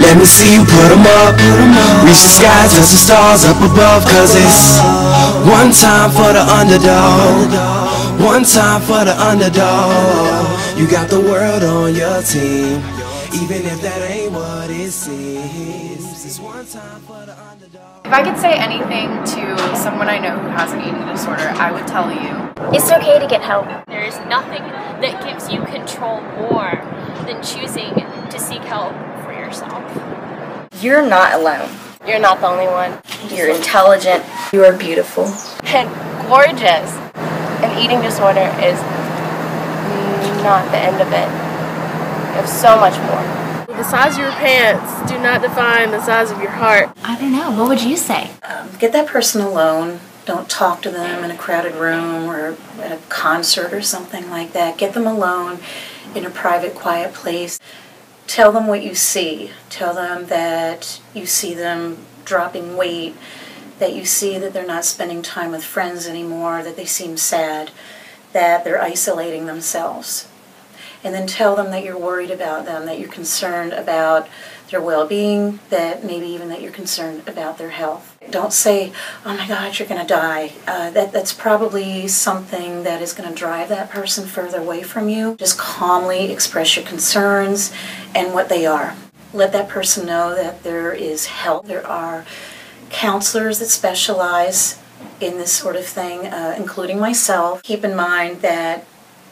Let me see you put 'em up. Reach the skies, touch the stars up above. Cause it's one time for the underdog. One time for the underdog. You got the world on your team, even if that ain't what it seems. It's one time for the underdog. If I could say anything to someone I know who has an eating disorder, I would tell you, it's okay to get help. There is nothing that gives you control more than choosing to seek help for yourself. You're not alone. You're not the only one. You're intelligent. You are beautiful. And gorgeous. An eating disorder is not the end of it. You have so much more. The size of your pants do not define the size of your heart. I don't know. What would you say? Get that person alone. Don't talk to them in a crowded room or at a concert or something like that. Get them alone in a private, quiet place. Tell them what you see. Tell them that you see them dropping weight, that you see that they're not spending time with friends anymore, that they seem sad, that they're isolating themselves. And then tell them that you're worried about them, that you're concerned about their well-being, that maybe even that you're concerned about their health. Don't say, oh my God, you're going to die. That's probably something that is going to drive that person further away from you. Just calmly express your concerns and what they are. Let that person know that there is help. There are counselors that specialize in this sort of thing, including myself. Keep in mind that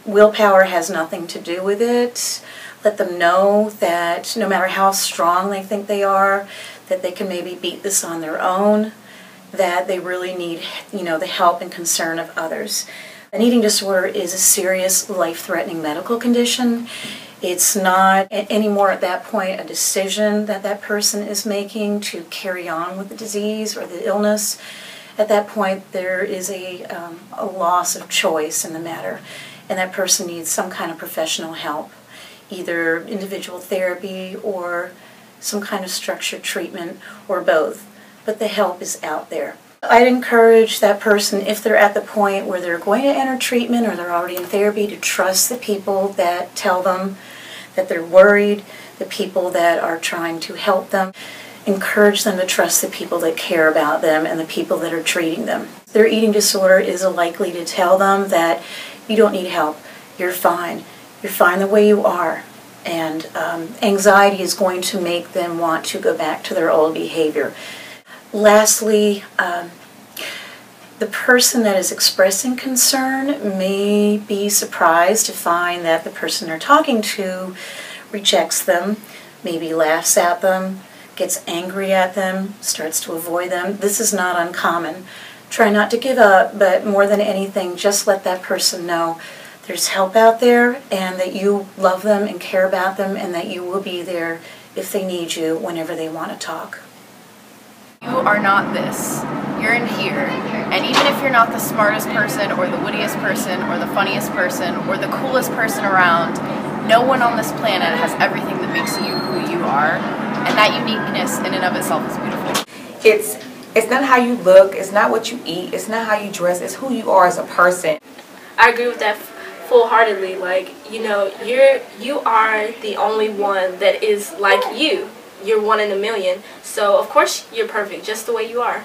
willpower has nothing to do with it. Let them know that no matter how strong they think they are, that they can maybe beat this on their own, that they really need, the help and concern of others. An eating disorder is a serious, life-threatening medical condition. It's not anymore at that point a decision that that person is making to carry on with the disease or the illness. At that point, there is a loss of choice in the matter, and that person needs some kind of professional help, either individual therapy or some kind of structured treatment or both. But the help is out there. I'd encourage that person, if they're at the point where they're going to enter treatment or they're already in therapy, to trust the people that tell them that they're worried, the people that are trying to help them. Encourage them to trust the people that care about them and the people that are treating them. Their eating disorder is likely to tell them that you don't need help, you're fine. You're fine the way you are. And anxiety is going to make them want to go back to their old behavior. Lastly, the person that is expressing concern may be surprised to find that the person they're talking to rejects them, maybe laughs at them, gets angry at them, starts to avoid them. This is not uncommon. Try not to give up, but more than anything, just let that person know there's help out there and that you love them and care about them and that you will be there if they need you whenever they want to talk. you are not this. You're in here. And even if you're not the smartest person or the wittiest person or the funniest person or the coolest person around, no one on this planet has everything that makes you who you are. And that uniqueness in and of itself is beautiful. It's not how you look, it's not what you eat, it's not how you dress, it's who you are as a person. I agree with that full-heartedly. Like, you know, you are the only one that is like you. You're one in a million. So, of course, you're perfect just the way you are.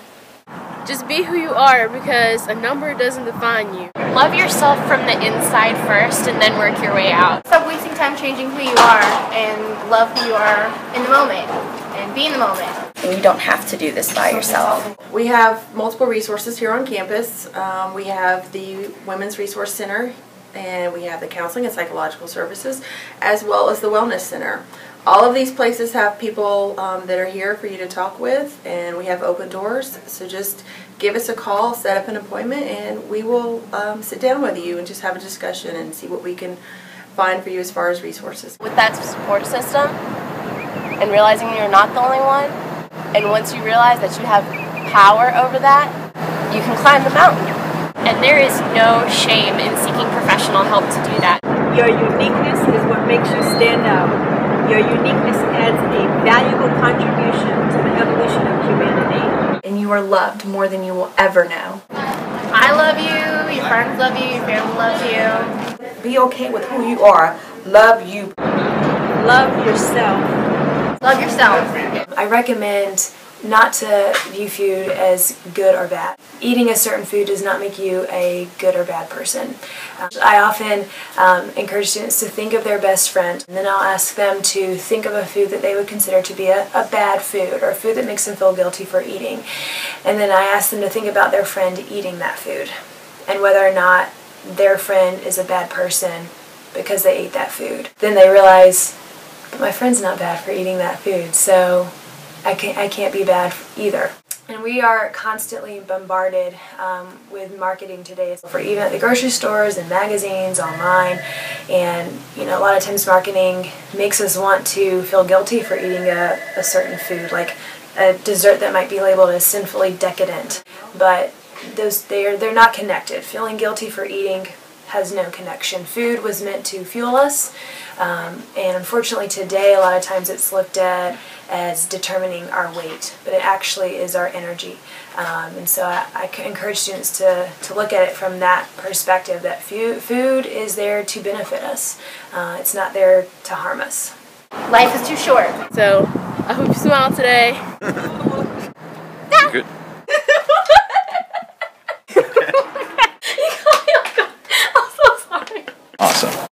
Just be who you are, because a number doesn't define you. Love yourself from the inside first and then work your way out. Stop wasting time changing who you are and love who you are in the moment and be in the moment. And you don't have to do this by yourself. We have multiple resources here on campus. We have the Women's Resource Center, and we have the Counseling and Psychological Services, as well as the Wellness Center. All of these places have people that are here for you to talk with, and we have open doors. So just give us a call, set up an appointment, and we will sit down with you and just have a discussion and see what we can find for you as far as resources. With that support system and realizing you're not the only one, and once you realize that you have power over that, you can climb the mountain. And there is no shame in seeking professional help to do that. Your uniqueness is what makes you stand out. Your uniqueness adds a valuable contribution to the evolution of humanity. And you are loved more than you will ever know. I love you, your friends love you, your family loves you. Be okay with who you are. Love you. Love yourself. Love yourself. I recommend not to view food as good or bad. Eating a certain food does not make you a good or bad person. I often encourage students to think of their best friend, and then I'll ask them to think of a food that they would consider to be a bad food, or a food that makes them feel guilty for eating. And then I ask them to think about their friend eating that food, and whether or not their friend is a bad person because they ate that food. Then they realize, but my friend's not bad for eating that food, so I can't be bad either. And we are constantly bombarded with marketing today, for even at the grocery stores and magazines, online, and a lot of times marketing makes us want to feel guilty for eating a certain food, like a dessert that might be labeled as sinfully decadent, but they're not connected. Feeling guilty for eating has no connection. Food was meant to fuel us, and unfortunately today a lot of times it's looked at as determining our weight, but it actually is our energy. And so I encourage students to look at it from that perspective, that food is there to benefit us. It's not there to harm us. Life is too short. So I hope you smile today.